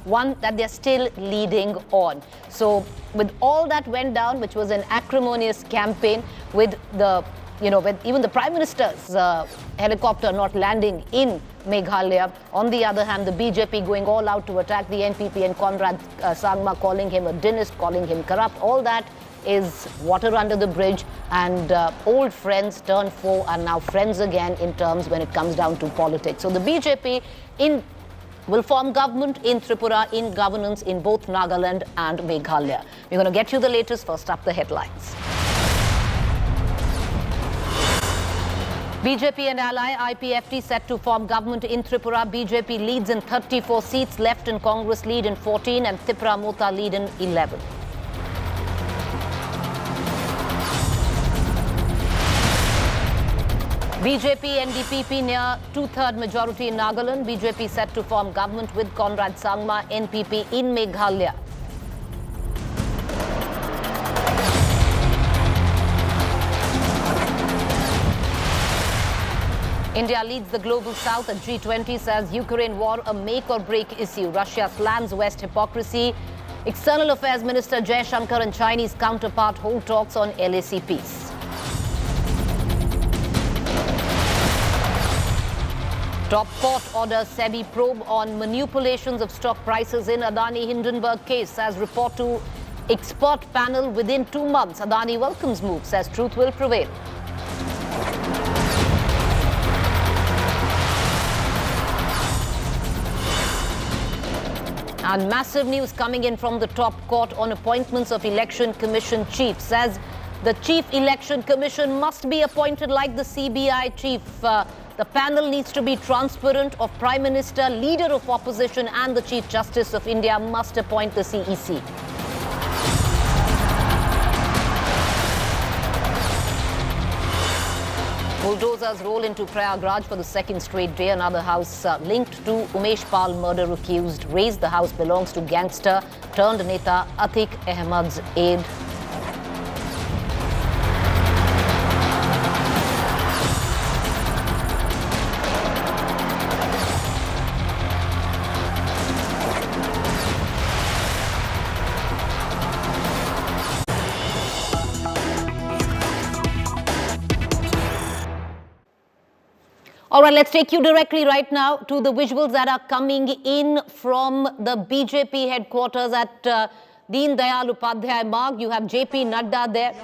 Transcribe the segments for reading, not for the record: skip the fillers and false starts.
one that they're still leading on. So with all that went down, which was an acrimonious campaign with the, with even the Prime Minister's helicopter not landing in Meghalaya. On the other hand, the BJP going all out to attack the NPP and Conrad Sangma, calling him a dynast, calling him corrupt. All that is water under the bridge, and old friends turned foe are now friends again in terms when it comes down to politics. So the BJP will form government in Tripura, in governance in both Nagaland and Meghalaya. We're going to get you the latest. First up, the headlines. BJP and ally IPFT set to form government in Tripura. BJP leads in 34 seats, Left and Congress lead in 14 and Tripura Mota lead in 11. BJP NDPP near two-third majority in Nagaland. BJP set to form government with Conrad Sangma, NPP in Meghalaya. India leads the global south at G20, says Ukraine war a make or break issue. Russia slams West hypocrisy. External Affairs Minister Jai Shankar and Chinese counterpart hold talks on LAC peace. Top court orders SEBI probe on manipulations of stock prices in Adani Hindenburg case, as report to expert panel within 2 months. Adani welcomes move, says truth will prevail. And massive news coming in from the top court on appointments of Election Commission chief, says the Chief Election Commission must be appointed like the CBI chief. The panel needs to be transparent of Prime Minister, Leader of Opposition and the Chief Justice of India must appoint the CEC. Bulldozers roll into Prayagraj for the second straight day. Another house linked to Umesh Pal murder accused raised. The house belongs to gangster turned Neta Atik Ahmed's aide. All right, let's take you directly right now to the visuals that are coming in from the BJP headquarters at Deen Dayal Upadhyay Marg. You have JP Nadda there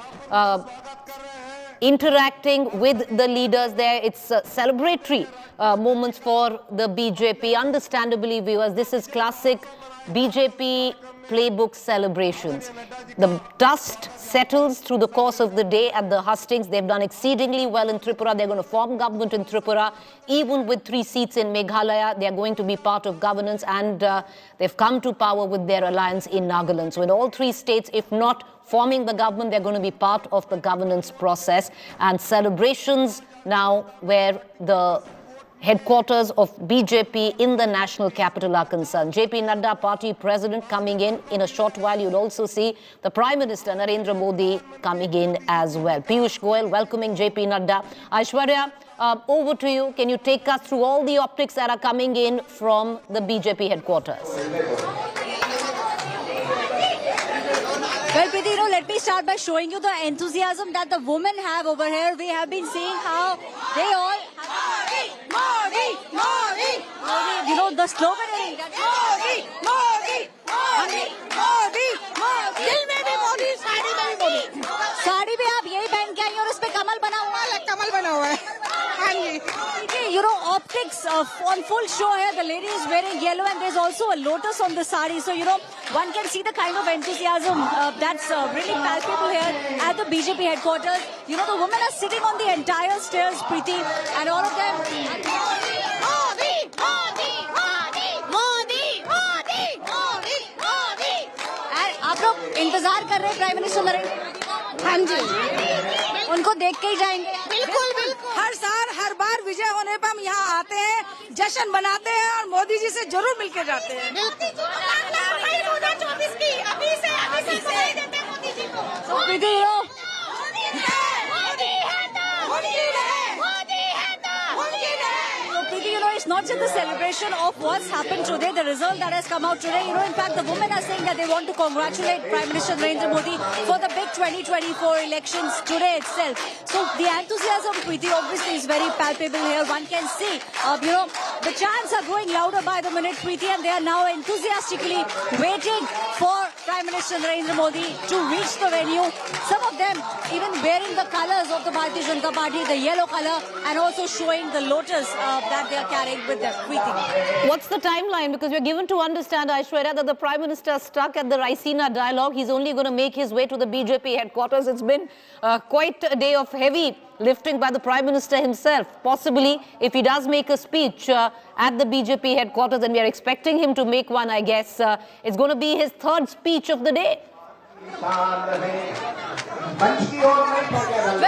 interacting with the leaders there. It's celebratory moments for the BJP. Understandably, viewers, this is classic BJP playbook celebrations. The dust settles through the course of the day at the hustings. They've done exceedingly well in Tripura. They're going to form government in Tripura. Even with 3 seats in Meghalaya, they're going to be part of governance, and they've come to power with their alliance in Nagaland. So in all 3 states, if not forming the government, they're going to be part of the governance process. And celebrations now where the headquarters of BJP in the national capital are concerned. JP Nadda, party president, coming in a short while. You'll also see the Prime Minister, Narendra Modi, coming in as well. Piyush Goyal welcoming JP Nadda. Aishwarya, over to you. Can you take us through all the optics that are coming in from the BJP headquarters? Well, Preeti, let me start by showing you the enthusiasm that the women have over here. We have been seeing how they all... Modi, Modi, Modi. The slogan is Modi, Modi, Modi, Modi, Modi. दिल में भी मोदी, साड़ी में भी मोदी. साड़ी भी आप यही पहन के आई और उस पे कमल बना हुआ है. कमल बना हुआ है. हाँ जी. Optics on full show here. The lady is wearing yellow and there's also a lotus on the sari. So, one can see the kind of enthusiasm that's really palpable here at the BJP headquarters. The women are sitting on the entire stairs, Preeti, and all of them. Modi, Modi, Modi, Modi, Modi, Modi, Modi. And आप लोग इंतजार कर रहे हैं prime minister Narendra? हाँ जी. उनको देख के ही जाएंगे. बिल्कुल बिल्कुल. हर साल हर बार विजय होने पर हम यहाँ आते हैं, जश्न मनाते हैं और मोदी जी से जरूर मिलकर जाते हैं. 2024 की अभी से बधाई देते हैं मोदी जी को. मोदी है तो मोदी है. It's not in the celebration of what's happened today, the result that has come out today. You know, in fact, the women are saying that they want to congratulate Prime Minister Narendra Modi for the big 2024 elections today itself. So the enthusiasm, Preeti, obviously is very palpable here. One can see, you know, the chants are growing louder by the minute, Preeti, and they are now enthusiastically waiting for Prime Minister Narendra Modi to reach the venue. Some of them even wearing the colours of the Bharatiya Janata Party, the yellow colour, and also showing the lotus that they are carrying with them. Preeti. What's the timeline? Because we're given to understand, Aishwarya, that the Prime Minister is stuck at the Raisina dialogue. He's only going to make his way to the BJP headquarters. It's been quite a day of heavy lifting by the Prime Minister himself. Possibly, if he does make a speech at the BJP headquarters, and we are expecting him to make one, I guess, it's going to be his third speech of the day. Well,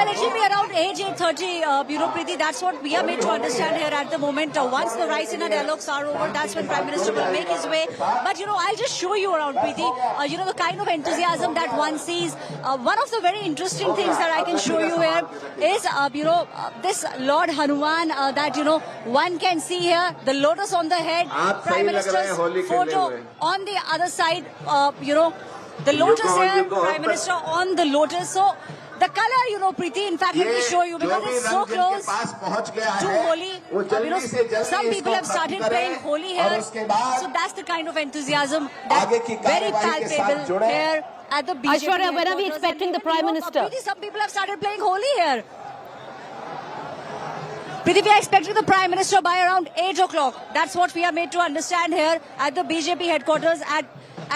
it should be around 8:30, you know, Preeti, that's what we are made to understand here at the moment. Once the Raisina dialogues are over, that's when Prime Minister will make his way. But, you know, I'll just show you around, Preeti, you know, the kind of enthusiasm that one sees. One of the very interesting things that I can show you here is, you know, this Lord Hanuman that, you know, one can see here, the lotus on the head, Prime Minister's photo on the other side, you know, the lotus here, Prime Minister on the lotus. So the color, you know, Preeti, in fact, let me show you because it's so close to Holi. You know, some people have started playing Holi here. So that's the kind of enthusiasm that's very palpable here at the BJP. Aishwarya, when are we expecting the Prime Minister? Preeti, some people have started playing Holi here. Preeti, we are expecting the Prime Minister by around 8 o'clock. That's what we are made to understand here at the BJP headquarters at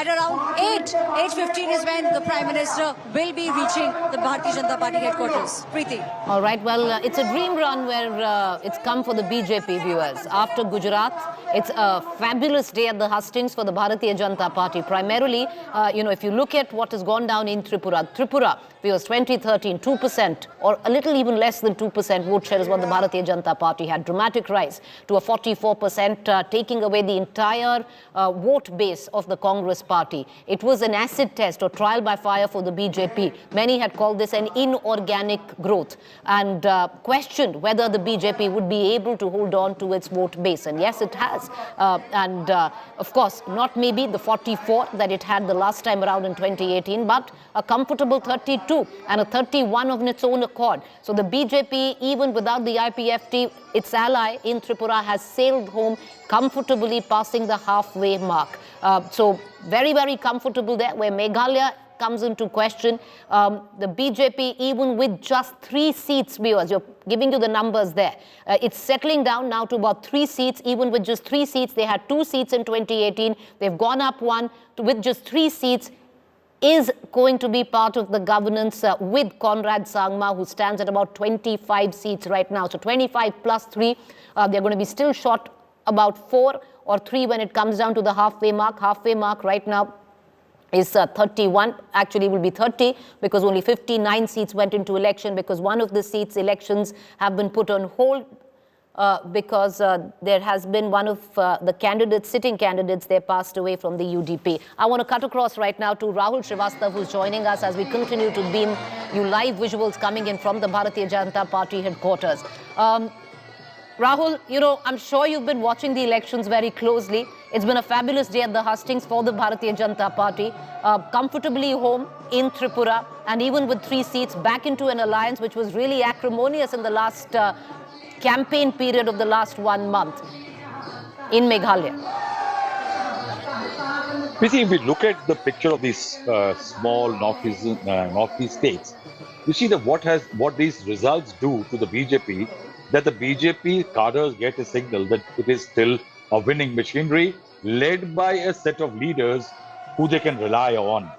around 8:15 is when the Prime Minister will be reaching the Bharatiya Janata Party headquarters. Preeti. All right, well, it's a dream run where it's come for the BJP viewers. After Gujarat, it's a fabulous day at the hustings for the Bharatiya Janata Party. Primarily, you know, if you look at what has gone down in Tripura, viewers, 2013, 2% or a little even less than 2% vote share is what the Bharatiya Janata Party had. Dramatic rise to a 44%, taking away the entire vote base of the Congress Party. It was an acid test or trial by fire for the BJP. Many had called this an inorganic growth and questioned whether the BJP would be able to hold on to its vote base. And yes, it has. Of course, not maybe the 44 that it had the last time around in 2018, but a comfortable 32 and a 31 of its own accord. So the BJP, even without the IPFT, its ally in Tripura, has sailed home comfortably, passing the halfway mark. So very, very comfortable there. Where Meghalaya comes into question, the BJP, even with just 3 seats, viewers, you're giving you the numbers there. It's settling down now to about 3 seats. Even with just 3 seats, they had 2 seats in 2018. They've gone up one with just 3 seats. Is going to be part of the governance with Conrad Sangma, who stands at about 25 seats right now. So 25 plus 3, they're going to be still short about 4 or 3 when it comes down to the halfway mark. Halfway mark right now is 31. Actually, it will be 30 because only 59 seats went into election because one of the seats elections have been put on hold because there has been one of the candidates, sitting candidates, they passed away from the UDP. I want to cut across right now to Rahul Srivastav, who's joining us as we continue to beam you live visuals coming in from the Bharatiya Janata Party headquarters. Rahul, you know, I'm sure you've been watching the elections very closely. It's been a fabulous day at the hustings for the Bharatiya Janata Party. Comfortably home in Tripura, and even with 3 seats back into an alliance which was really acrimonious in the last campaign period of the last 1 month in Meghalaya. Preeti, if we look at the picture of these small northeast states, you see that what these results do to the BJP, that the BJP cadres get a signal that it is still a winning machinery led by a set of leaders who they can rely on.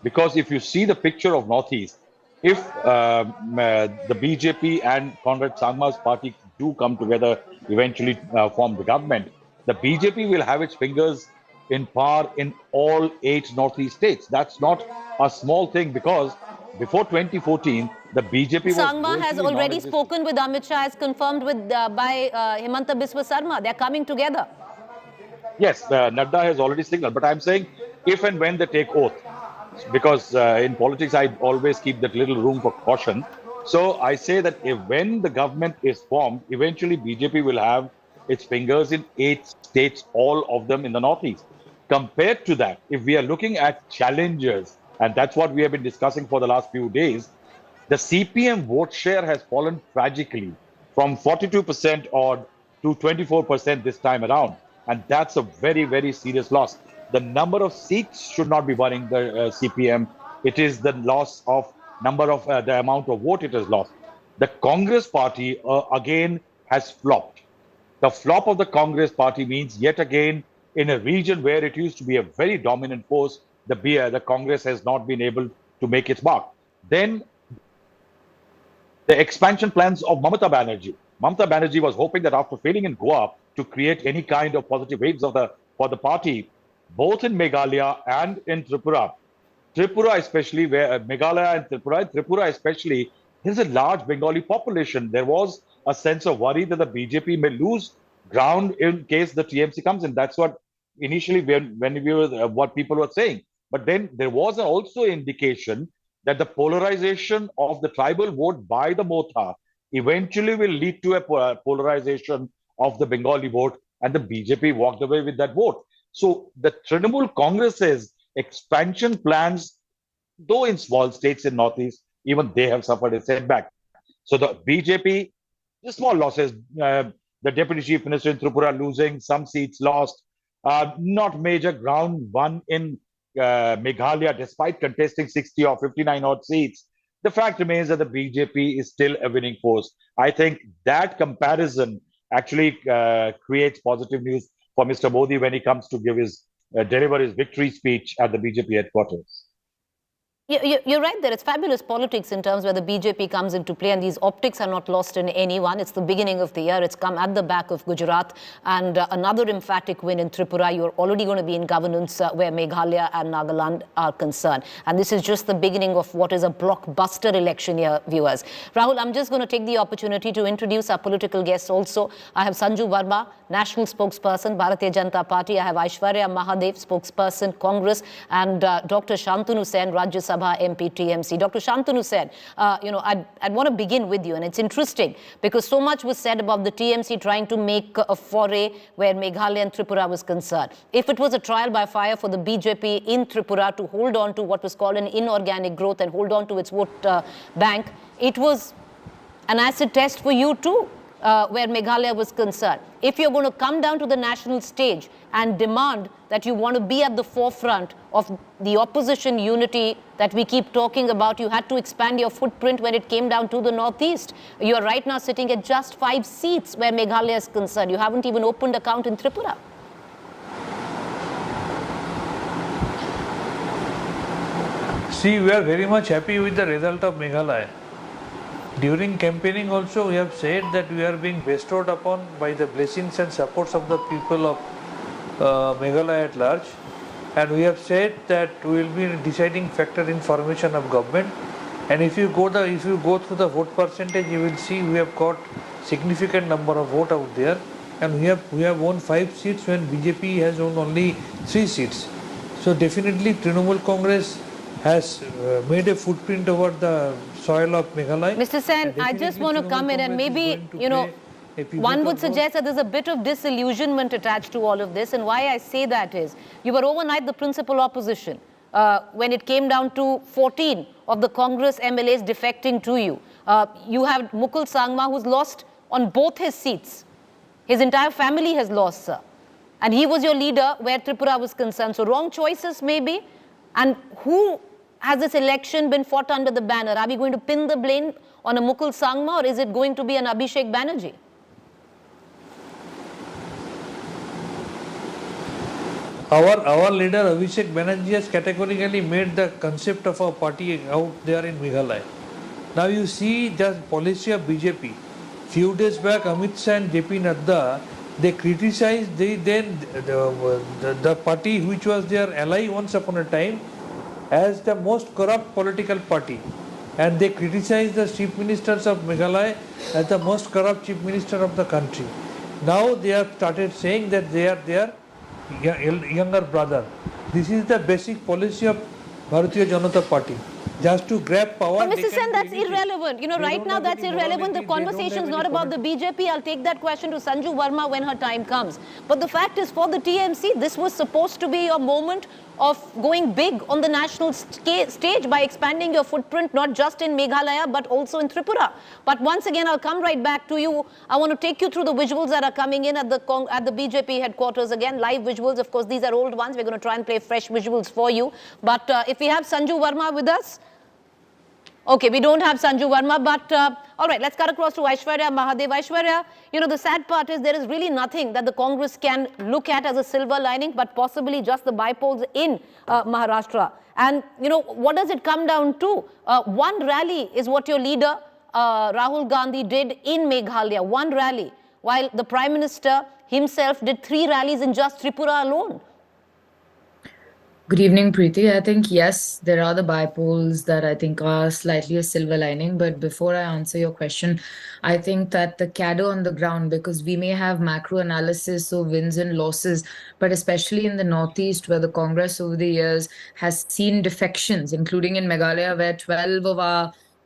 Because if you see the picture of Northeast, if the BJP and Conrad Sangma's party do come together, eventually form the government, the BJP will have its fingers in power in all 8 Northeast states. That's not a small thing because before 2014, the BJP was... Sangma has already spoken with Amit Shah, as confirmed with by Himanta Biswa Sarma. They're coming together. Yes, Nadda has already signaled. But I'm saying if and when they take oath, because in politics, I always keep that little room for caution. So I say that when the government is formed, eventually BJP will have its fingers in 8 states, all of them in the Northeast. Compared to that, if we are looking at challengers, and that's what we have been discussing for the last few days, the CPM vote share has fallen tragically from 42% odd to 24% this time around. And that's a very, very serious loss. The number of seats should not be worrying the CPM. It is the loss of number of the amount of vote it has lost. The Congress party again has flopped. The flop of the Congress party means yet again in a region where it used to be a very dominant force, the Congress has not been able to make its mark. Then the expansion plans of Mamata Banerjee. Mamata Banerjee was hoping that after failing in Goa to create any kind of positive waves for the party, both in Meghalaya and in Tripura. Tripura especially, where Meghalaya and Tripura especially, there's a large Bengali population. There was a sense of worry that the BJP may lose ground in case the TMC comes in. That's what initially when we were what people were saying. But then there was also indication that the polarization of the tribal vote by the Motha eventually will lead to a polarization of the Bengali vote, and the BJP walked away with that vote. So the Trinamool Congress's expansion plans, though in small states in Northeast, even they have suffered a setback. So the BJP, the small losses, the Deputy Chief Minister in Tripura losing, some seats lost, not major ground won in Meghalaya, despite contesting 60 or 59 odd seats. The fact remains that the BJP is still a winning force. I think that comparison actually creates positive news for Mr. Modi when he comes to deliver his victory speech at the BJP headquarters. You're right there. It's fabulous politics in terms where the BJP comes into play, and these optics are not lost in anyone. It's the beginning of the year. It's come at the back of Gujarat, and another emphatic win in Tripura. You're already going to be in governance where Meghalaya and Nagaland are concerned. And this is just the beginning of what is a blockbuster election here, viewers. Rahul, I'm just going to take the opportunity to introduce our political guests also. I have Sanju Verma, National Spokesperson, Bharatiya Janata Party. I have Aishwarya Mahadev, Spokesperson, Congress, and Dr. Shantanu Sen, Rajya Sabha MP TMC. Dr. Shantanu said, I'd want to begin with you, and it's interesting because so much was said about the TMC trying to make a foray where Meghalaya and Tripura was concerned. If it was a trial by fire for the BJP in Tripura to hold on to what was called an inorganic growth and hold on to its vote bank, it was an acid test for you too. Where Meghalaya was concerned. If you're going to come down to the national stage and demand that you want to be at the forefront of the opposition unity that we keep talking about, you had to expand your footprint when it came down to the Northeast. You are right now sitting at just 5 seats where Meghalaya is concerned. You haven't even opened account in Tripura. See, we are very much happy with the result of Meghalaya. During campaigning also we have said that we are being bestowed upon by the blessings and supports of the people of Meghalaya at large, and we have said that we will be a deciding factor in formation of government. And if you go through the vote percentage, you will see we have got significant number of vote out there, and we have won 5 seats when BJP has won only 3 seats. So definitely Trinamool Congress has made a footprint over the soil of Meghalaya. Mr. Sen, I just want to come in and maybe, one would suggest that there's a bit of disillusionment attached to all of this. And why I say that is, you were overnight the principal opposition when it came down to 14 of the Congress MLAs defecting to you. You have Mukul Sangma, who's lost on both his seats. His entire family has lost, sir. And he was your leader where Tripura was concerned. So wrong choices maybe. And who has this election been fought under the banner? Are we going to pin the blame on a Mukul Sangma, or is it going to be an Abhishek Banerjee? Our leader Abhishek Banerjee has categorically made the concept of a party out there in Meghalaya. Now you see the policy of BJP. Few days back, Amit Shah and JP Nadda, they criticized the party which was their ally once upon a time as the most corrupt political party, and they criticized the chief ministers of Meghalaya as the most corrupt chief minister of the country. Now they have started saying that they are their younger brother. This is the basic policy of Bharatiya Janata Party. just to grab power. But they Mr. can Sen, do that's anything. irrelevant. They Right don't now have that's any irrelevant. The morality, they don't conversation is have not any about the BJP. I'll take that question to Sanju Verma when her time comes. But the fact is, for the TMC, this was supposed to be a moment of going big on the national stage by expanding your footprint, not just in Meghalaya, but also in Tripura. But once again, I'll come right back to you. I want to take you through the visuals that are coming in at the BJP headquarters again. Live visuals, of course, these are old ones. We're going to try and play fresh visuals for you. But if we have Sanju Verma with us. Okay, we don't have Sanju Verma, but all right, let's cut across to Aishwarya Mahadev. Aishwarya, the sad part is there is really nothing that the Congress can look at as a silver lining, but possibly just the bypolls in Maharashtra. And, what does it come down to? One rally is what your leader, Rahul Gandhi, did in Meghalaya, one rally, while the Prime Minister himself did 3 rallies in just Tripura alone. Good evening, Preeti. I think, yes, there are the bipoles that I think are slightly a silver lining. But before I answer your question, I think that the cadre on the ground, because we may have macro analysis of wins and losses, but especially in the Northeast, where the Congress over the years has seen defections, including in Meghalaya, where 12 of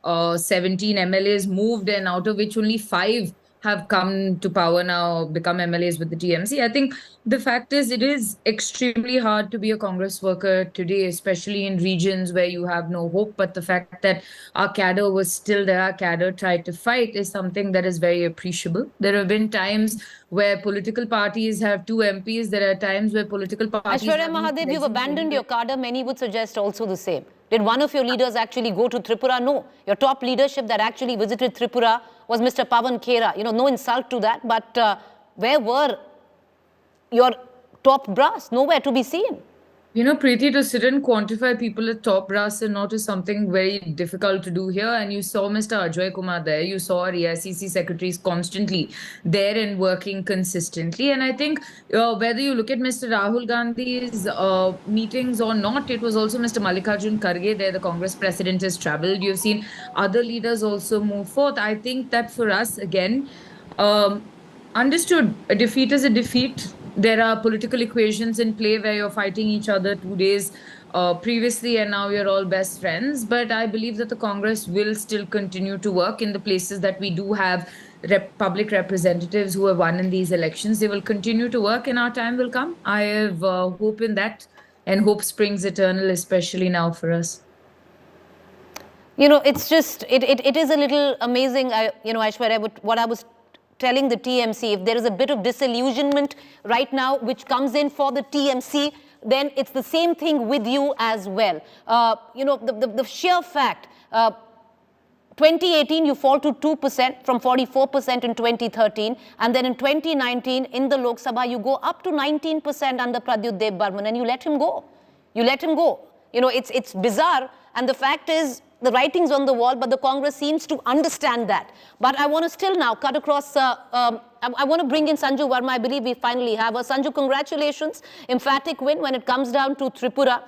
our 17 MLAs moved, and out of which only 5 have come to power now, become MLAs with the TMC. I think the fact is, it is extremely hard to be a Congress worker today, especially in regions where you have no hope. But the fact that our cadre was still there, our cadre tried to fight, is something that is very appreciable. There have been times where political parties have 2 MPs. There are times where political parties Aishwarya have Mahadev, you've abandoned your cadre. Many would suggest also the same. Did one of your leaders actually go to Tripura? No. Your top leadership that actually visited Tripura was Mr. Pawan Khera. No insult to that, but where were your top brass? Nowhere to be seen. Preeti, to sit and quantify people at top brass and not is something very difficult to do here. And you saw Mr. Ajay Kumar there. You saw our EICC secretaries constantly there and working consistently. And I think whether you look at Mr. Rahul Gandhi's meetings or not, it was also Mr. Mallikarjun Kharge there. The Congress president has traveled. You've seen other leaders also move forth. I think that for us, again, understood, a defeat is a defeat. There are political equations in play where you're fighting each other 2 days previously and now you're all best friends. But I believe that the Congress will still continue to work in the places that we do have public representatives who have won in these elections. They will continue to work and our time will come. I have hope in that, and hope springs eternal, especially now for us. It's just, it is a little amazing, Aishwarya, what I was telling the TMC, if there is a bit of disillusionment right now which comes in for the TMC, then it's the same thing with you as well. The sheer fact, 2018 you fall to 2% from 44% in 2013, and then in 2019 in the Lok Sabha you go up to 19% under Pradyut Dev Burman, and you let him go. You let him go. It's bizarre, and the fact is, the writing's on the wall, but the Congress seems to understand that. But I want to still now cut across, I want to bring in Sanju Verma. I believe we finally have her. Sanju, congratulations. Emphatic win when it comes down to Tripura.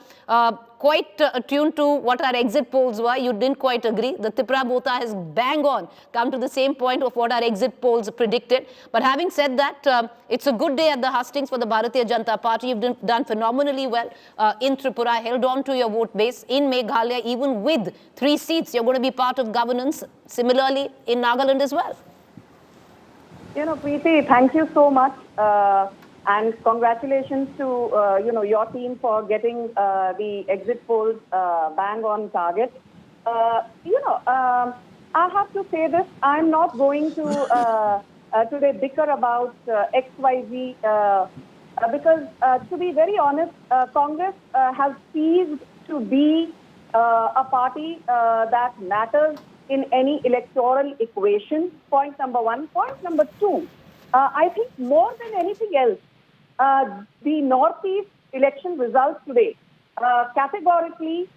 Quite attuned to what our exit polls were. You didn't quite agree. The Tripura Bota has bang on come to the same point of what our exit polls predicted. But having said that, it's a good day at the hustings for the Bharatiya Janata Party. You've done phenomenally well in Tripura, held on to your vote base. In Meghalaya, even with 3 seats, you're going to be part of governance. Similarly, in Nagaland as well. Preeti, thank you so much. And congratulations to, your team for getting the exit polls bang on target. I have to say this, I'm not going to today bicker about XYZ because to be very honest, Congress has ceased to be a party that matters in any electoral equation, point number 1. Point number 2, I think more than anything else, the Northeast election results today categorically,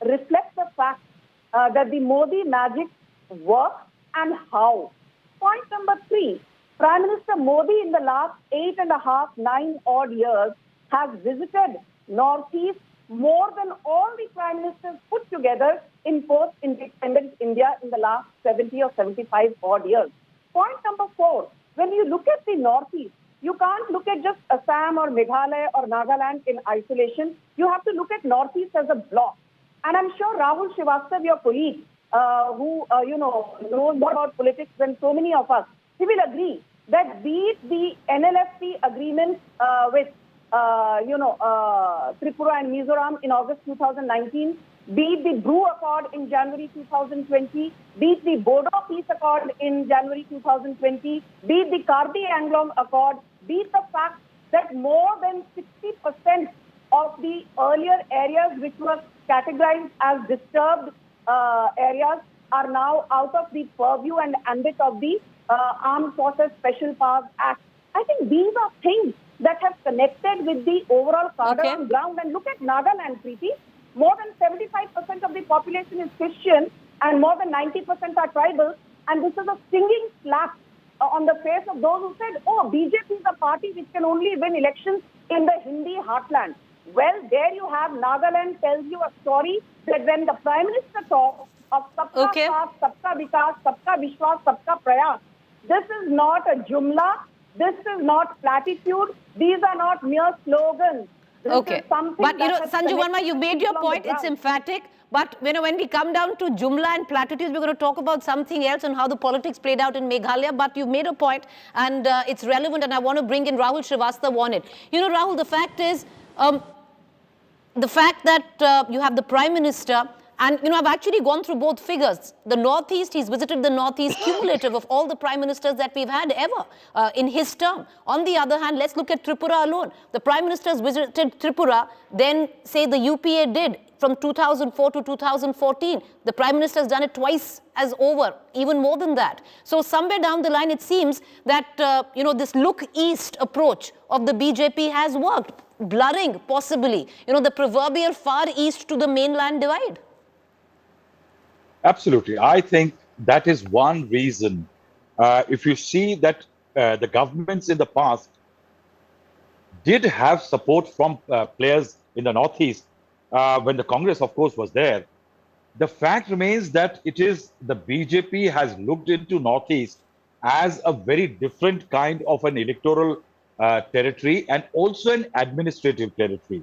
reflect the fact that the Modi magic works and how. Point number 3, Prime Minister Modi in the last 8.5, 9 odd years has visited Northeast more than all the prime ministers put together in post-independent India in the last 70 or 75 odd years. Point number 4, when you look at the Northeast, you can't look at just Assam or Meghalaya or Nagaland in isolation. You have to look at Northeast as a block. And I'm sure Rahul Srivastava, your colleague, who, knows more about politics than so many of us, he will agree that be it the NLFP agreement with, Tripura and Mizoram in August 2019, be it the Brew Accord in January 2020, be it the Bodo Peace Accord in January 2020, be it the Karbi-Anglong Accord, be it the fact that more than 60% of the earlier areas which were categorized as disturbed areas are now out of the purview and ambit of the Armed Forces Special Powers Act. I think these are things that have connected with the overall cadre on ground. And look at Nagaland, Preeti. More than 75% of the population is Christian and more than 90% are tribal. And this is a stinging slap on the face of those who said, oh, BJP is a party which can only win elections in the Hindi heartland. Well, there you have Nagaland tells you a story that when the Prime Minister talks of Sabka Saath, Sabka Vikas, Sabka Vishwas, Sabka Prayas, this is not a jumla, this is not platitude, these are not mere slogans. But Sanju Verma, you made your point, it's emphatic. But when we come down to Jumla and platitudes, we're going to talk about something else and how the politics played out in Meghalaya. But you made a point and it's relevant, and I want to bring in Rahul Srivastava on it. Rahul, the fact is, the fact that you have the Prime Minister, and I've actually gone through both figures. The Northeast, he's visited the Northeast cumulative of all the Prime Ministers that we've had ever in his term. On the other hand, let's look at Tripura alone. The Prime Ministers visited Tripura, then say the UPA did from 2004 to 2014. The Prime Minister has done it twice as over, even more than that. So somewhere down the line, it seems that, this look east approach of the BJP has worked, blurring possibly, the proverbial far east to the mainland divide. Absolutely. I think that is one reason. If you see that the governments in the past did have support from players in the Northeast, when the Congress, of course, was there, the fact remains that it is the BJP has looked into Northeast as a very different kind of an electoral territory and also an administrative territory.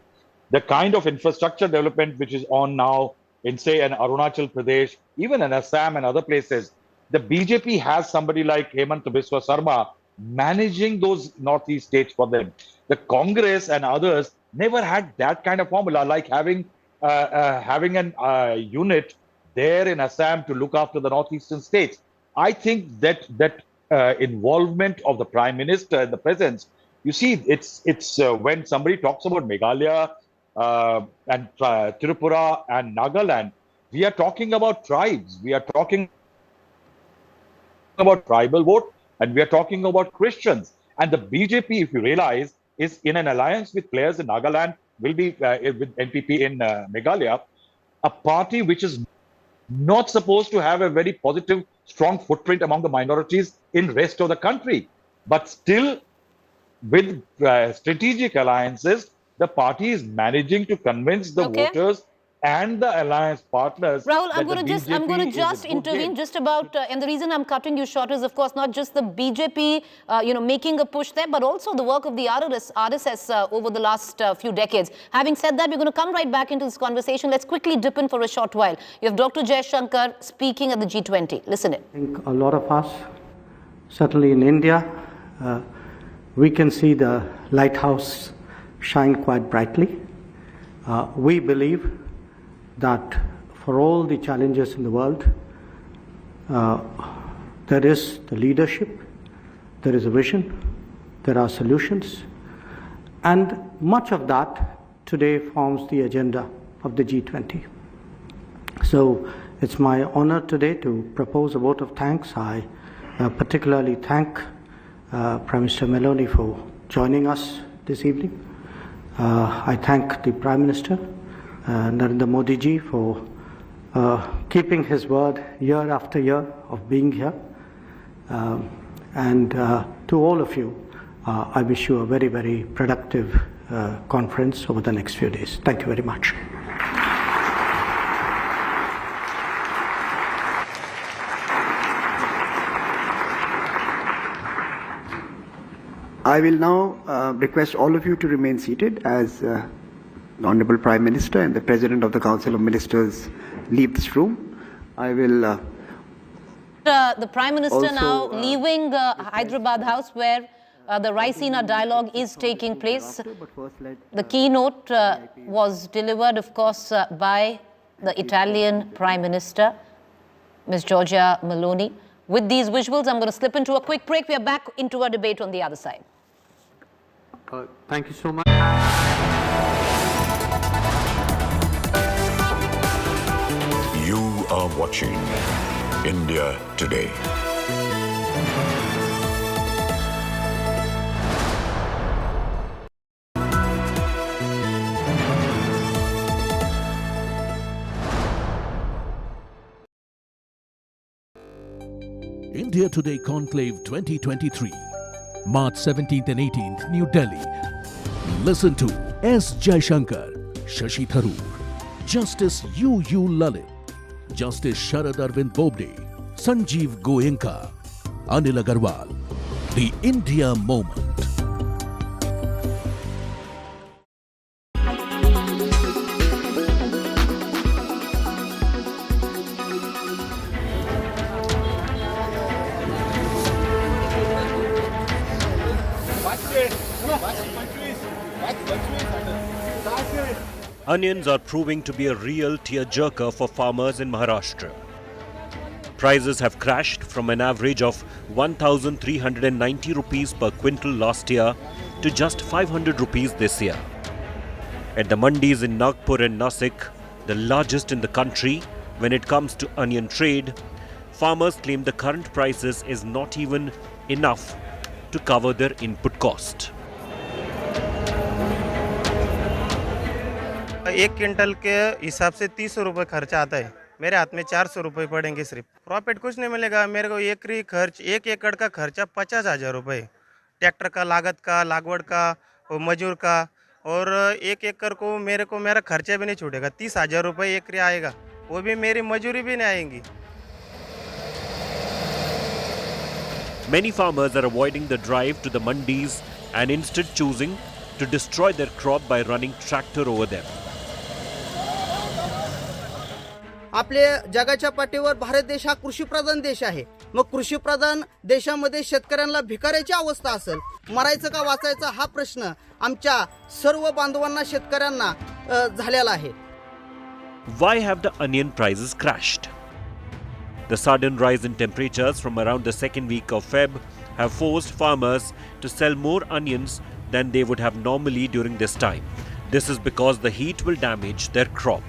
The kind of infrastructure development which is on now in, say, an Arunachal Pradesh, even in Assam and other places, the BJP has somebody like Hemant Biswa Sarma managing those Northeast states for them. The Congress and others never had that kind of formula, like having an unit there in Assam to look after the Northeastern states. I think that involvement of the Prime Minister and the presence, you see, it's when somebody talks about Meghalaya and Tripura and Nagaland, we are talking about tribes, we are talking about tribal vote, and we are talking about Christians. And the BJP, if you realize, is in an alliance with players in Nagaland, will be with NPP in Meghalaya, a party which is not supposed to have a very positive, strong footprint among the minorities in rest of the country. But still, with strategic alliances, the party is managing to convince the voters and the alliance partners. Rahul, I'm going to just intervene just about, and the reason I'm cutting you short is, of course, not just the BJP, making a push there, but also the work of the RSS over the last few decades. Having said that, we're going to come right back into this conversation. Let's quickly dip in for a short while. You have Dr. Jaishankar speaking at the G20. Listen in. I think a lot of us, certainly in India, we can see the lighthouse shine quite brightly. We believe that for all the challenges in the world, there is the leadership, there is a vision, there are solutions, and much of that today forms the agenda of the G20. So it's my honor today to propose a vote of thanks. I particularly thank Prime Minister Meloni for joining us this evening. I thank the Prime Minister, Narendra Modi ji, for keeping his word year after year of being here. And to all of you, I wish you a very, very productive conference over the next few days. Thank you very much. I will now request all of you to remain seated as the Honorable Prime Minister and the President of the Council of Ministers leave this room, I will the Prime Minister also, now leaving Hyderabad House, where the Raisina dialogue is taking place. The keynote was delivered, of course, by the Italian Prime Minister, Ms. Giorgia Meloni. With these visuals, I'm going to slip into a quick break. We are back into a debate on the other side. Thank you so much. You are watching India Today. India Today Conclave 2023, March 17th and 18th, New Delhi. Listen to S. Jaishankar, Shashi Tharoor, Justice U. Lalit, Justice Sharad Arvind Bobde, Sanjeev Goenka, Anil Agarwal. The India Moment. Onions are proving to be a real tearjerker for farmers in Maharashtra. Prices have crashed from an average of 1,390 rupees per quintal last year to just 500 rupees this year. At the mandis in Nagpur and Nasik, the largest in the country when it comes to onion trade, farmers claim the current prices is not even enough to cover their input cost. एक quintal के हिसाब से 300 रुपये खर्चा आता है, मेरे हाथ में 400 रुपये पड़ेंगे सिर्फ। प्रॉफिट कुछ नहीं मिलेगा मेरे को। एकरी खर्च, 1 एकड़ का खर्चा 50,000 रुपये, ट्रैक्टर का लागत का, लागवड़ का, मजूर का, और 1 एकड़ को मेरा खर्चा भी नहीं छूटेगा। 30,000 रुपये एकरी आएगा, वो भी मेरी मजूरी भी नहीं आएंगी। Many farmers are avoiding the drive to the mandis and instead choosing to destroy their crop by running tractor over them. आपल्या जगाच्या पाठीवर भारत देश हा कृषीप्रधान देश आहे। मग कृषीप्रधान देशामध्ये शेतकऱ्यांना भिकाऱ्याची अवस्था असेल, मरायचं का वाचायचं हा प्रश्न आमच्या सर्व बांधवांना शेतकऱ्यांना झालेला आहे। Why have the onion prices crashed? The sudden rise in temperatures from around the second week of Feb have forced farmers to sell more onions than they would have normally during this time. This is because the heat will damage their crop.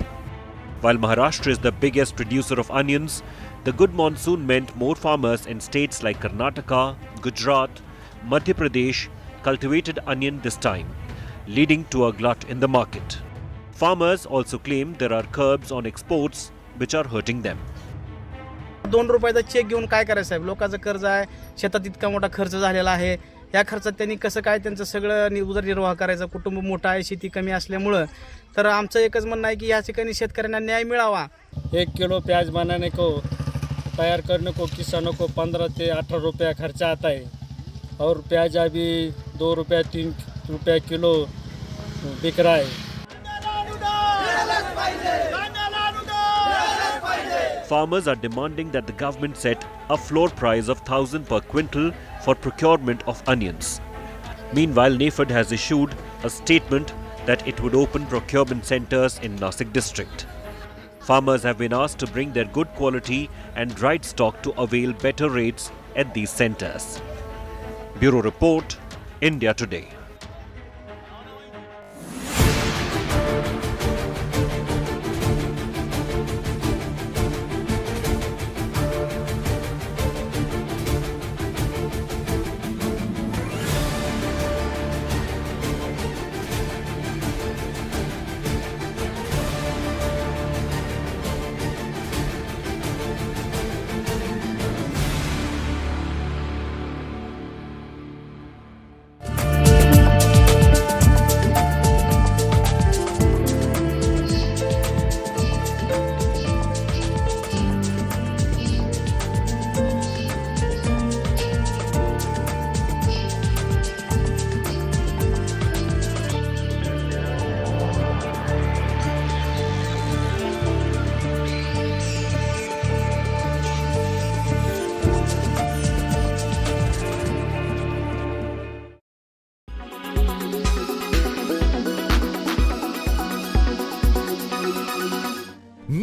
While Maharashtra is the biggest producer of onions, the good monsoon meant more farmers in states like Karnataka, Gujarat, Madhya Pradesh cultivated onion this time, leading to a glut in the market. Farmers also claim there are curbs on exports which are hurting them. 2 रुपयाचा check घेऊन काय करायचं साहेब? लोकांचं कर्ज आहे, शेतात इतका मोठा खर्च झालेला आहे। या खर्चात त्यांनी कसं काय त्यांचं सगळं उदरनिर्वाह करायचा? कुटुंब मोठा आहे, शेती कमी असल्यामुळं तर आमचं एकच म्हणणं आहे की या ठिकाणी शेतकऱ्यांना न्याय मिळावा। 1 किलो प्याज बनाने को, तैयार करने को किसानों को 15 से 18 रुपया खर्चा आता है, और प्याज अभी 2 रुपया 3 रुपया किलो बिक रहा है। Farmers are demanding that the government set a floor price of 1,000 per quintal for procurement of onions. Meanwhile, NAFED has issued a statement that it would open procurement centres in Nasik district. Farmers have been asked to bring their good quality and right stock to avail better rates at these centres. Bureau Report, India Today.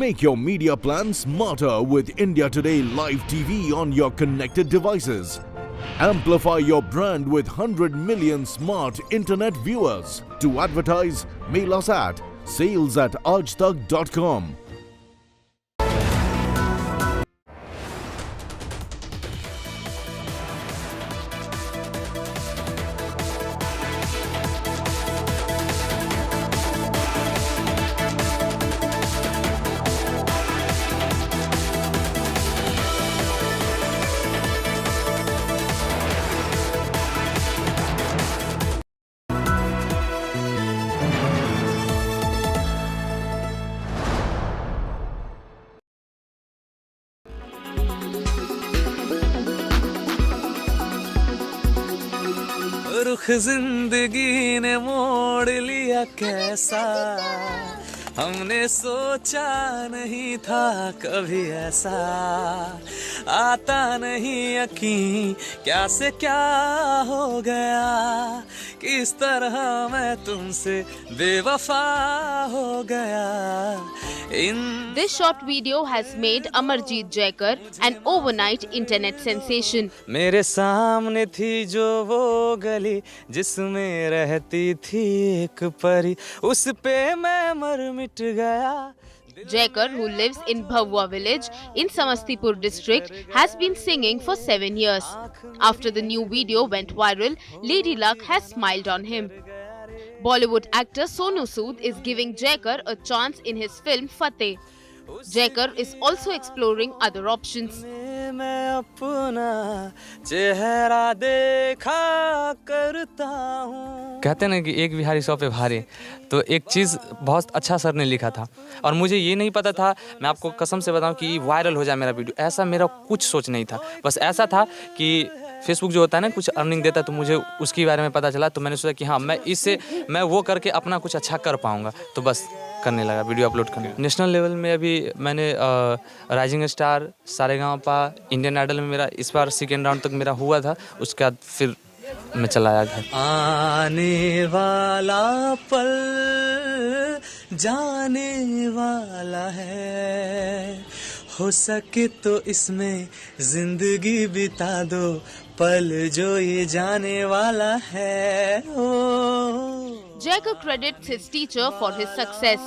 Make your media plan smarter with India Today Live TV on your connected devices. Amplify your brand with 100 million smart internet viewers. To advertise, mail us at sales@aajtak.com. रुख जिंदगी ने मोड़ लिया कैसा, हमने सोचा नहीं था कभी ऐसा, आता नहीं यकीन क्या से क्या हो गया, किस तरह मैं तुमसे बेवफा हो गया। This short video has made Amarjeet Jaikar an overnight internet sensation. मेरे सामने थी जो वो गली जिसमें रहती थी एक परी, उस पे मैं मर मिट गया। Jaikar, who lives in Bhavwa village in Samastipur district, has been singing for 7 years. After the new video went viral, Lady Luck has smiled on him. Bollywood actor Sonu Sood is giving Jaikar a chance in his film Fateh. Jaikar is also exploring other options. मैं अपना चेहरा देखा करता हूँ। कहते हैं ना कि एक बिहारी 100 पे भारी, तो एक चीज़ बहुत अच्छा सर ने लिखा था और मुझे ये नहीं पता था, मैं आपको कसम से बताऊं कि वायरल हो जाए मेरा वीडियो, ऐसा मेरा कुछ सोच नहीं था। बस ऐसा था कि फेसबुक जो होता है ना कुछ अर्निंग देता है, तो मुझे उसके बारे में पता चला, तो मैंने सोचा कि हाँ मैं वो करके अपना कुछ अच्छा कर पाऊँगा, तो बस करने लगा, वीडियो अपलोड करने। नेशनल लेवल में अभी मैंने Rising Star, Saregamapa, Indian Idol में मेरा इस बार सेकेंड राउंड तक मेरा हुआ था, उसके बाद फिर मैं चला आया घर। आने वाला पल जाने वाला है, हो सके तो इसमें जिंदगी बिता दो, पल जो ये जाने वाला है। Jaikar credits his teacher for his success.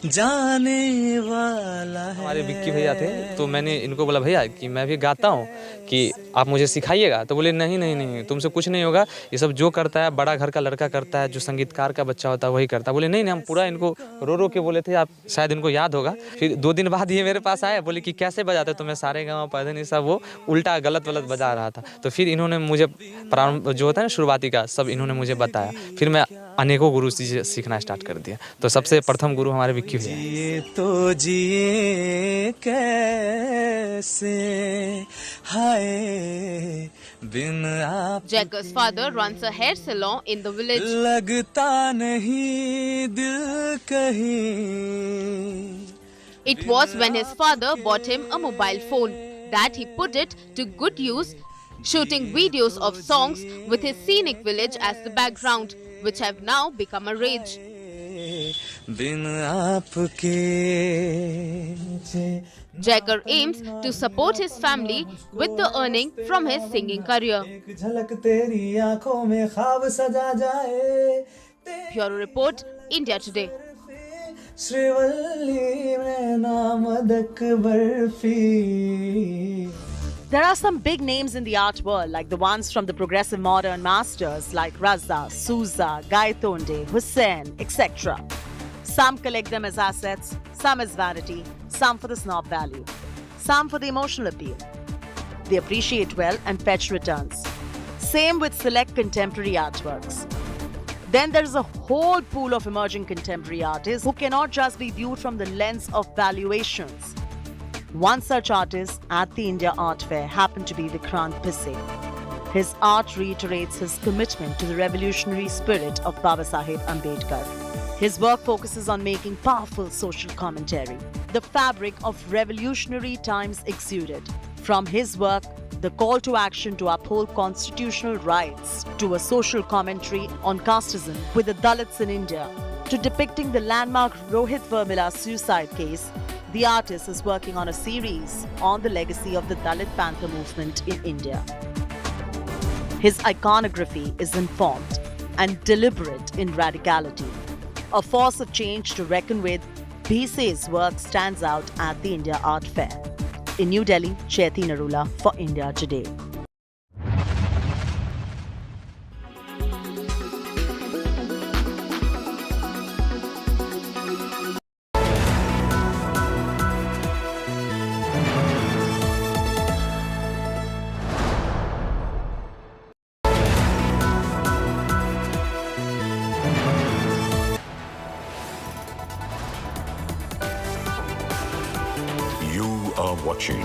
जाने वाला है। हमारे विक्की भैया थे, तो मैंने इनको बोला भैया कि मैं भी गाता हूँ, कि आप मुझे सिखाइएगा। तो बोले नहीं नहीं नहीं, तुमसे कुछ नहीं होगा, ये सब जो करता है बड़ा घर का लड़का करता है, जो संगीतकार का बच्चा होता है वही करता है। बोले नहीं नहीं, हम पूरा इनको रो रो के बोले थे, आप शायद इनको याद होगा। फिर 2 दिन बाद ये मेरे पास आए, बोले कि कैसे बजाते, तो मैं सारेगामापा सब वो उल्टा गलत बजा रहा था। तो फिर इन्होंने मुझे प्रारंभ जो होता है ना शुरुआती का, सब इन्होंने मुझे बताया। फिर मैं अनेकों गुरु से सीखना स्टार्ट कर दिया। तो सबसे प्रथम गुरु हमारे विक्की भैया। जिए तो जिए कैसे हाय बिन आप। Jaikar's father runs a hair salon in the village. लगता नहीं दिल कहीं। It was when his father bought him a mobile phone that he put it to good use, shooting videos of songs with his scenic village as the background, which have now become a rage. Jaikar aims to support his family with the earning from his singing career. Bureau Report, India Today. There are some big names in the art world, like the ones from the progressive modern masters like Raza, Souza, Gaitonde, Hussain, etc. Some collect them as assets, some as vanity, some for the snob value, some for the emotional appeal. They appreciate well and fetch returns. Same with select contemporary artworks. Then there is a whole pool of emerging contemporary artists who cannot just be viewed from the lens of valuations. One such artist at the India Art Fair happened to be Vikrant Pisse. His art reiterates his commitment to the revolutionary spirit of Babasaheb Ambedkar. His work focuses on making powerful social commentary. The fabric of revolutionary times exuded. From his work, the call to action to uphold constitutional rights, to a social commentary on casteism with the Dalits in India, to depicting the landmark Rohit Vermila suicide case, the artist is working on a series on the legacy of the Dalit Panther movement in India. His iconography is informed and deliberate in radicality. A force of change to reckon with, Bhise's work stands out at the India Art Fair. In New Delhi, Chaiti Narula for India Today. You are watching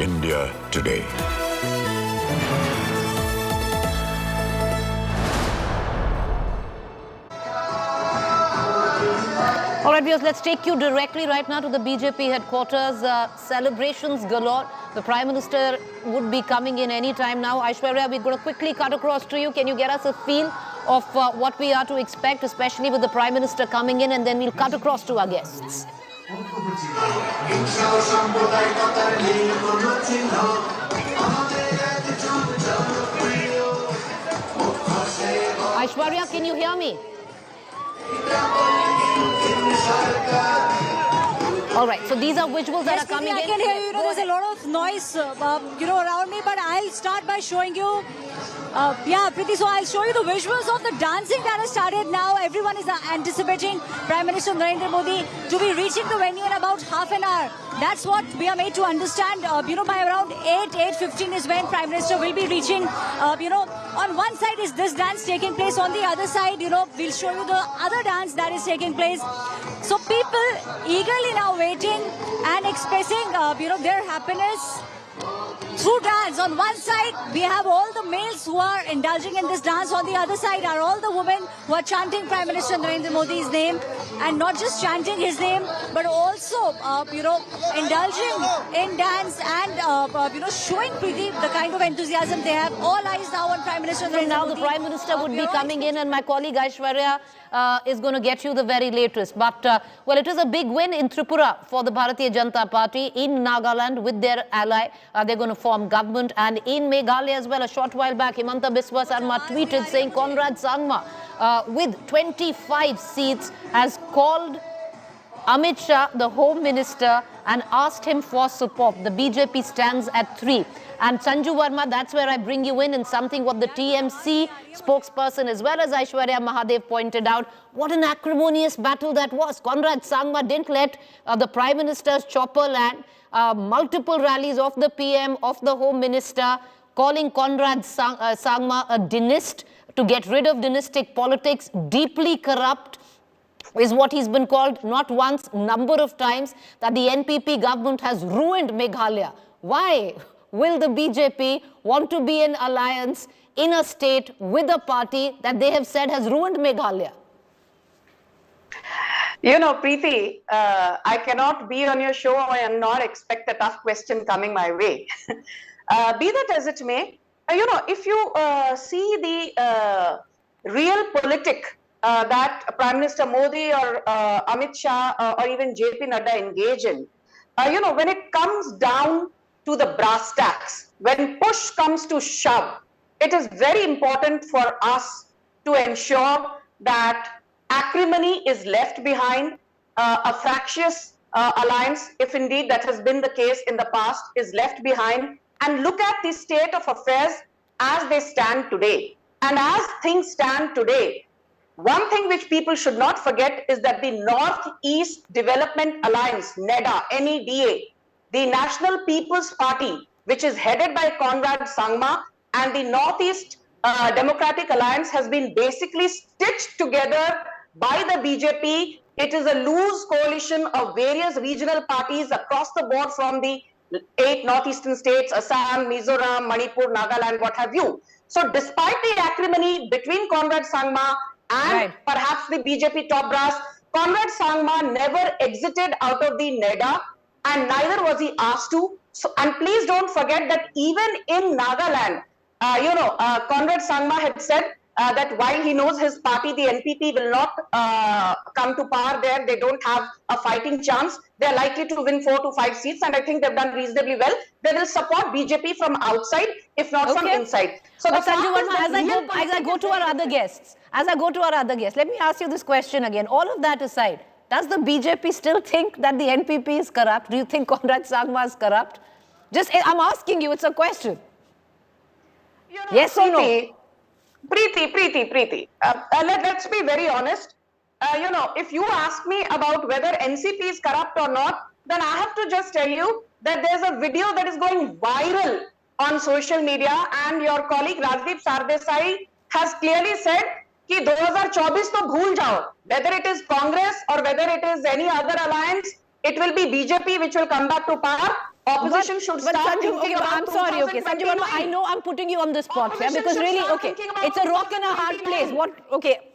India Today. All right, viewers, let's take you directly right now to the BJP headquarters. Celebrations galore. The Prime Minister would be coming in any time now. Aishwarya, we're going to quickly cut across to you. Can you get us a feel of what we are to expect, especially with the Prime Minister coming in, and then we'll cut across to our guests. Aishwarya, can you hear me? All right, so these are visuals that are coming in. I can hear you. There's a lot of noise, around me, but I'll start by showing you. Preeti, so I'll show you the visuals of the dancing that has started now. Everyone is anticipating Prime Minister Narendra Modi to be reaching the venue in about half an hour. That's what we are made to understand. By around 8:15 is when Prime Minister will be reaching. On one side is this dance taking place. On the other side, we'll show you the other dance that is taking place. So people eagerly now waiting and expressing, their happiness through dance. On one side, we have all the males who are indulging in this dance. On the other side are all the women who are chanting Prime Minister Narendra Modi's name. And not just chanting his name, but also, indulging in dance and, showing Preeti the kind of enthusiasm they have. All eyes now on Prime Minister Narendra Modi. Now the Prime Minister would be coming in, and my colleague Aishwarya is going to get you the very latest. But, it is a big win in Tripura for the Bharatiya Janata Party in Nagaland with their ally. They're going to form government. And in Meghalaya as well, a short while back, Himanta Biswa Sarma tweeted saying Conrad Sangma, with 25 seats, has called Amit Shah, the Home Minister, and asked him for support. The BJP stands at 3. And Sanju Verma, that's where I bring you in, and something what the TMC spokesperson as well as Aishwarya Mahadev pointed out. What an acrimonious battle that was. Conrad Sangma didn't let the Prime Minister's chopper land. Multiple rallies of the PM, of the Home Minister, calling Conrad Sangma a dynast, to get rid of dynastic politics, deeply corrupt, is what he's been called not once, number of times, that the NPP government has ruined Meghalaya. Why will the BJP want to be in alliance in a state with a party that they have said has ruined Meghalaya? Preeti, I cannot be on your show and not expect a tough question coming my way. Be that as it may, if you see the real politic that Prime Minister Modi or Amit Shah or even JP Nadda engage in, when it comes down to the brass tacks, when push comes to shove, it is very important for us to ensure that acrimony is left behind, a fractious alliance, if indeed that has been the case in the past, is left behind, and look at the state of affairs as they stand today. And as things stand today, one thing which people should not forget is that the Northeast Development Alliance, NEDA, NEDA, the National People's Party, which is headed by Conrad Sangma, and the Northeast Democratic Alliance has been basically stitched together by the BJP. It is a loose coalition of various regional parties across the board from the 8 northeastern states, Assam, Mizoram, Manipur, Nagaland, what have you. So despite the acrimony between Conrad Sangma and perhaps the BJP top brass, Conrad Sangma never exited out of the NEDA, and neither was he asked to. So, and please don't forget that even in Nagaland, Conrad Sangma had said that while he knows his party, the NPP, will not come to power there, they don't have a fighting chance. They're likely to win 4 to 5 seats, and I think they've done reasonably well. They will support BJP from outside, if not from inside. So but the Sanju fact is Verma, that as I go to our other guests, let me ask you this question again. All of that aside, does the BJP still think that the NPP is corrupt? Do you think Conrad Sangma is corrupt? I'm asking you, it's a question. Yes or no? Preeti, let's be very honest. If you ask me about whether NCP is corrupt or not, then I have to just tell you that there's a video that is going viral on social media, and your colleague Rajdeep Sardesai has clearly said कि 2024 तो भूल जाओ. Whether it is Congress or whether it is any other alliance, it will be BJP which will come back to power. Opposition should start thinking about I'm sorry, okay, Sanju Verma, I know I'm putting you on the spot here because really, okay, it's a rock and a hard place.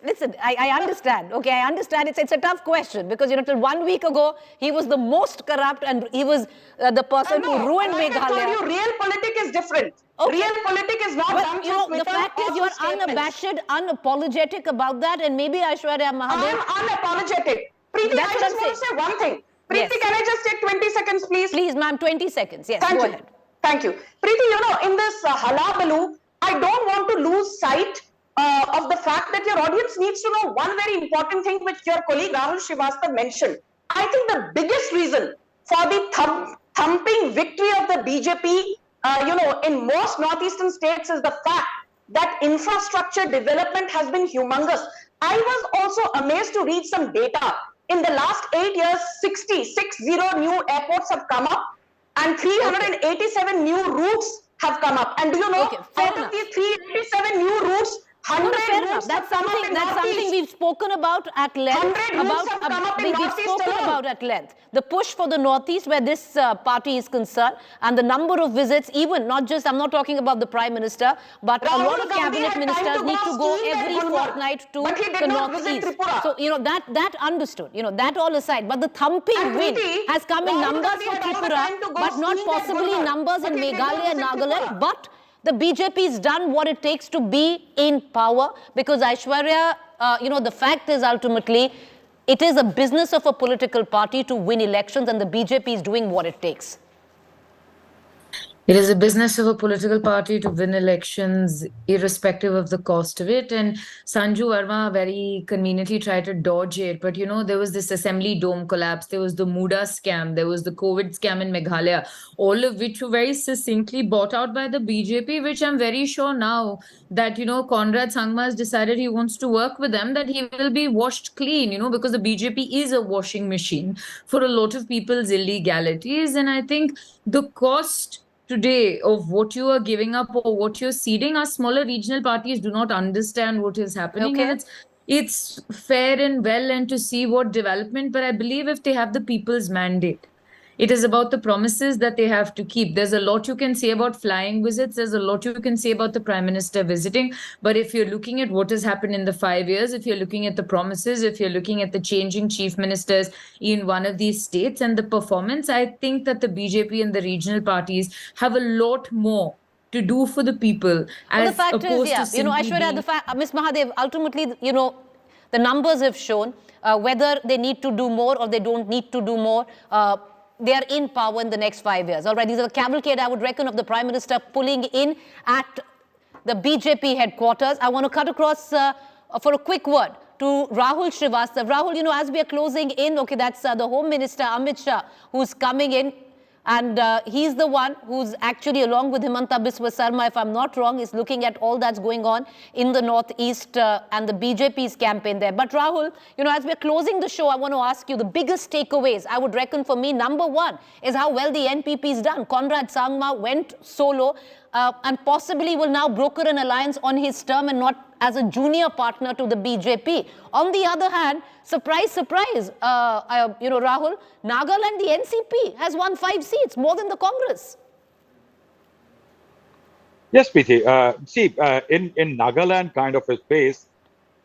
Listen, I understand. Okay, I understand. It's a tough question because till 1 week ago he was the most corrupt and he was the person who ruined Meghalaya. I told you, real politics is different. Okay. Real politics is not done through Twitter. The fact is you're unabashed, unapologetic about that, and maybe Aishwarya Mahadev. I'm unapologetic. Preeti, I just want to say one thing. Preeti, can I just take 20 seconds, please? Please, ma'am, 20 seconds. Yes, go ahead. Thank you. Preeti, in this halabaloo, I don't want to lose sight of the fact that your audience needs to know one very important thing which your colleague Rahul Srivastava mentioned. I think the biggest reason for the thumping victory of the BJP, in most northeastern states is the fact that infrastructure development has been humongous. I was also amazed to read some data. In the last 8 years, 60 new airports have come up and 387 new routes have come up. And do you know, out of these 387 new routes, 100 routes that's something we've spoken about at length. The push for the Northeast where this party is concerned and the number of visits, even I'm not talking about the Prime Minister, but a lot of cabinet ministers need to go every fortnight to the Northeast. So, that understood, that all aside. But the thumping win has come in numbers for Tripura, but not possibly numbers in Meghalaya and Nagaland. But the BJP has done what it takes to be in power because Aishwarya, the fact is ultimately it is a business of a political party to win elections and the BJP is doing what it takes. It is a business of a political party to win elections, irrespective of the cost of it. And Sanju Verma very conveniently tried to dodge it. But, there was this Assembly Dome collapse. There was the Muda scam. There was the COVID scam in Meghalaya, all of which were very succinctly bought out by the BJP, which I'm very sure now that, Conrad Sangma has decided he wants to work with them, that he will be washed clean, because the BJP is a washing machine for a lot of people's illegalities. And I think the cost today of what you are giving up or what you're ceding, our smaller regional parties do not understand what is happening. Okay. And it's fair and well and to see what development, but I believe if they have the people's mandate, it is about the promises that they have to keep. There's a lot you can say about flying visits. There's a lot you can say about the Prime Minister visiting. But if you're looking at what has happened in the 5 years, if you're looking at the promises, if you're looking at the changing chief ministers in one of these states and the performance, I think that the BJP and the regional parties have a lot more to do for the people. Well, the fact is, Aishwarya, Ms. Mahadev, ultimately, the numbers have shown whether they need to do more or they don't need to do more. They are in power in the next 5 years. All right, these are the cavalcade, I would reckon, of the Prime Minister pulling in at the BJP headquarters. I want to cut across for a quick word to Rahul Srivastava. Rahul, as we are closing in, okay, that's the Home Minister Amit Shah who's coming in. And he's the one who's actually, along with Himanta Biswa Sarma, if I'm not wrong, is looking at all that's going on in the Northeast and the BJP's campaign there. But Rahul, as we're closing the show, I want to ask you the biggest takeaways. I would reckon for me, number one is how well the NPP's done. Conrad Sangma went solo and possibly will now broker an alliance on his term and not as a junior partner to the BJP. On the other hand, surprise, surprise, Rahul, Nagaland, the NCP has won 5 seats, more than the Congress. Yes, Preeti. In Nagaland kind of a space,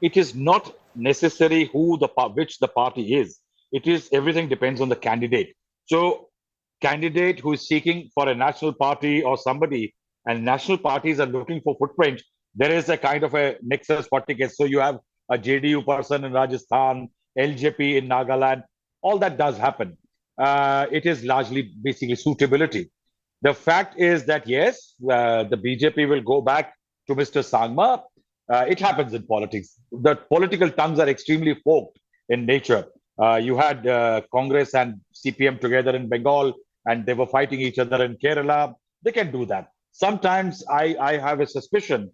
it is not necessary which the party is. It is everything depends on the candidate. So, candidate who is seeking for a national party or somebody, and national parties are looking for footprint, there is a kind of a nexus politics. So you have a JDU person in Rajasthan, LJP in Nagaland. All that does happen. It is largely basically suitability. The fact is that yes, the BJP will go back to Mr. Sangma. It happens in politics. The political tongues are extremely forked in nature. You had Congress and CPM together in Bengal, and they were fighting each other in Kerala. They can do that. Sometimes I have a suspicion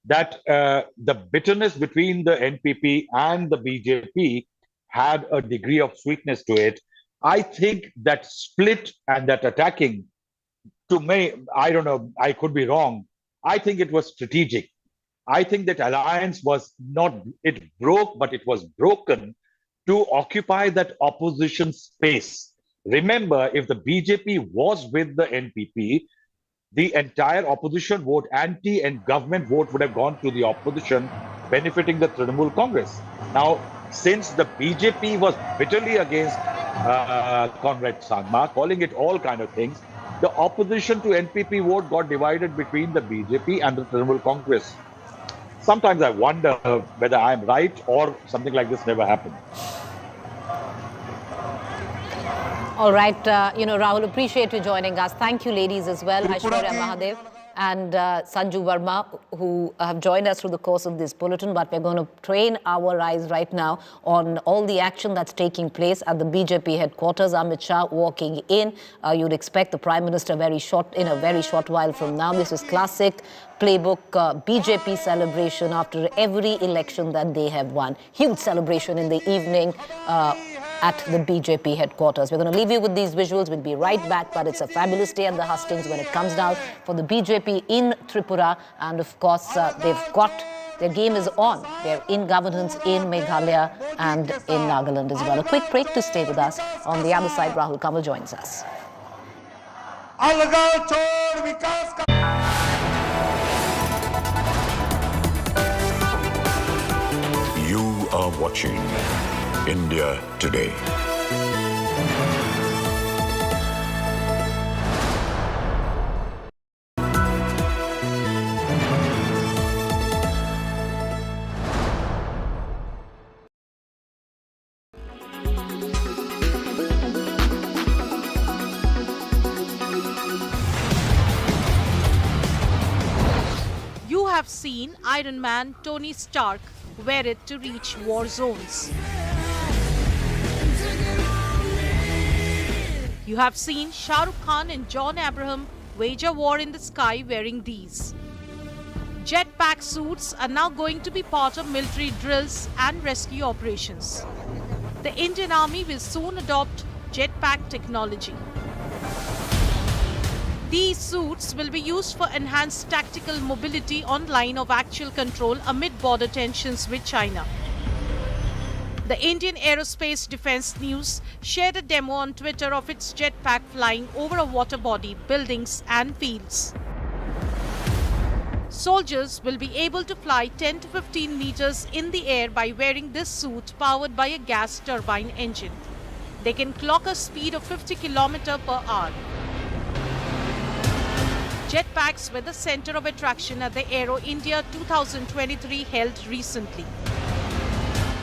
that the bitterness between the NPP and the BJP had a degree of sweetness to it. I think that split and that attacking, to me, I don't know, I could be wrong. I think it was strategic. I think that alliance was not, it broke, but it was broken to occupy that opposition space. Remember, if the BJP was with the NPP, the entire opposition vote, anti and government vote would have gone to the opposition, benefiting the Trinamool Congress. Now, since the BJP was bitterly against Conrad Sangma, calling it all kind of things, the opposition to NPP vote got divided between the BJP and the Trinamool Congress. Sometimes I wonder whether I'm right or something like this never happened. All right, Rahul, appreciate you joining us. Thank you, ladies, as well. Aishwarya Mahadev and Sanju Verma, who have joined us through the course of this bulletin. But we're going to train our eyes right now on all the action that's taking place at the BJP headquarters. Amit Shah walking in. You'd expect the Prime Minister in a very short while from now. This is classic playbook BJP celebration after every election that they have won. Huge celebration in the evening at the BJP headquarters. We're going to leave you with these visuals. We'll be right back, but it's a fabulous day at the hustings when it comes down for the BJP in Tripura. And of course, their game is on. They're in governance in Meghalaya and in Nagaland as well. A quick break to stay with us. On the other side, Rahul Kamal joins us. You are watching India Today. You have seen Iron Man Tony Stark wear it to reach war zones. You have seen Shah Rukh Khan and John Abraham wage a war in the sky wearing these. Jetpack suits are now going to be part of military drills and rescue operations. The Indian Army will soon adopt jetpack technology. These suits will be used for enhanced tactical mobility on line of actual control amid border tensions with China. The Indian Aerospace Defence News shared a demo on Twitter of its jetpack flying over a water body, buildings and fields. Soldiers will be able to fly 10 to 15 meters in the air by wearing this suit powered by a gas turbine engine. They can clock a speed of 50 km per hour. Jetpacks were the center of attraction at the Aero India 2023 held recently.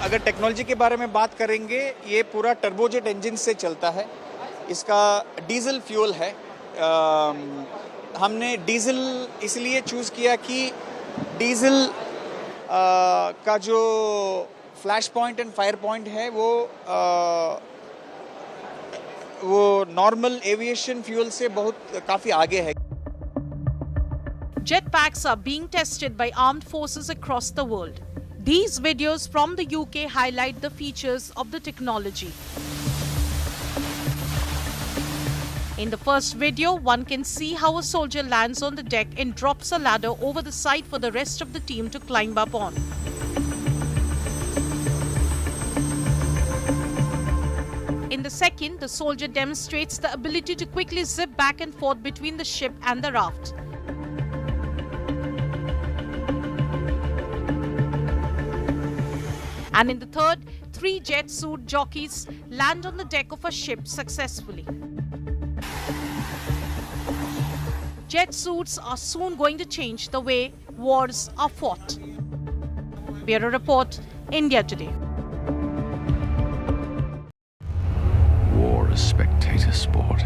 अगर technology के बारे में बात करेंगे, ये पूरा turbojet engine से चलता है. इसका डीजल फ्यूल है. हमने डीजल इसलिए चूज किया कि डीजल का जो flash point and fire point है वो नॉर्मल एविएशन फ्यूल से काफी आगे है. Jetpacks are being tested by armed forces across the world. These videos from the UK highlight the features of the technology. In the first video, one can see how a soldier lands on the deck and drops a ladder over the side for the rest of the team to climb up on. In the second, the soldier demonstrates the ability to quickly zip back and forth between the ship and the raft. And in the third, 3 jet suit jockeys land on the deck of a ship successfully. Jet suits are soon going to change the way wars are fought. Bureau Report, India Today. War is spectator sport.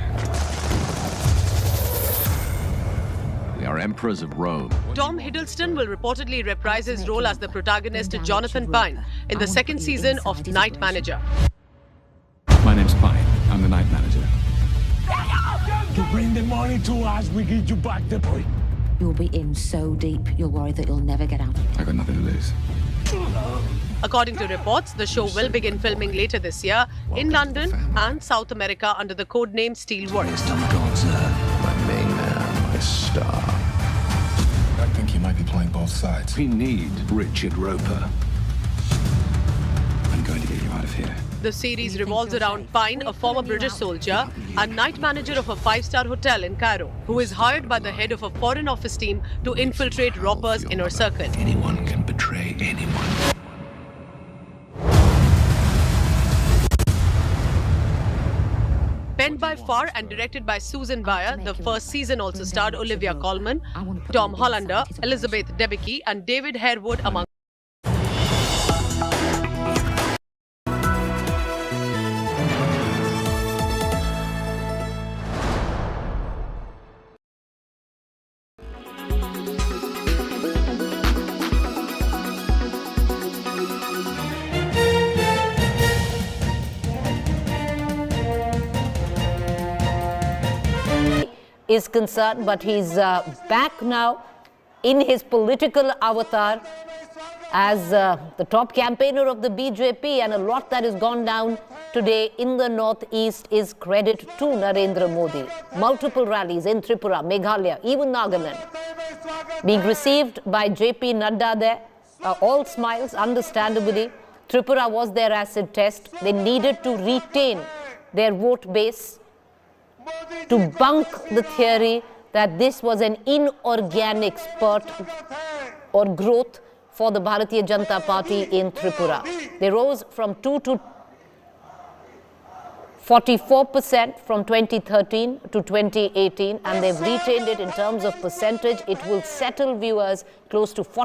We are emperors of Rome. Tom Hiddleston will reportedly reprise his role as the protagonist Jonathan Pine in the second season of Night Manager. My name's Pine. I'm the night manager. You bring the money to us, we give you back the boy. You'll be in so deep, you'll worry that you'll never get out. I got nothing to lose. According to reports, the show will begin filming later this year in London and South America under the codename Steelworks. My main man, my star. I think he might be playing both sides. We need Richard Roper. I'm going to get you out of here. The series revolves around Pine, a former British soldier and night manager of a five-star hotel in Cairo, who is hired by the head of a foreign office team to infiltrate Roper's inner circle. Anyone can betray anyone. Penned by Farr and directed by Susan Bayer, the first season also starred Olivia Colman, Tom Hollander, Elizabeth Debicki and David Harewood among is concerned, but he's back now in his political avatar as the top campaigner of the BJP, and a lot that has gone down today in the northeast is credit to Narendra Modi. Multiple rallies in Tripura, Meghalaya, even Nagaland. Being received by JP Nadda there, all smiles, understandably. Tripura was their acid test. They needed to retain their vote base to bunk the theory that this was an inorganic spurt or growth for the Bharatiya Janata Party in Tripura. They rose from 2 to 44% from 2013 to 2018, and they've retained it in terms of percentage. It will settle viewers close to 40%.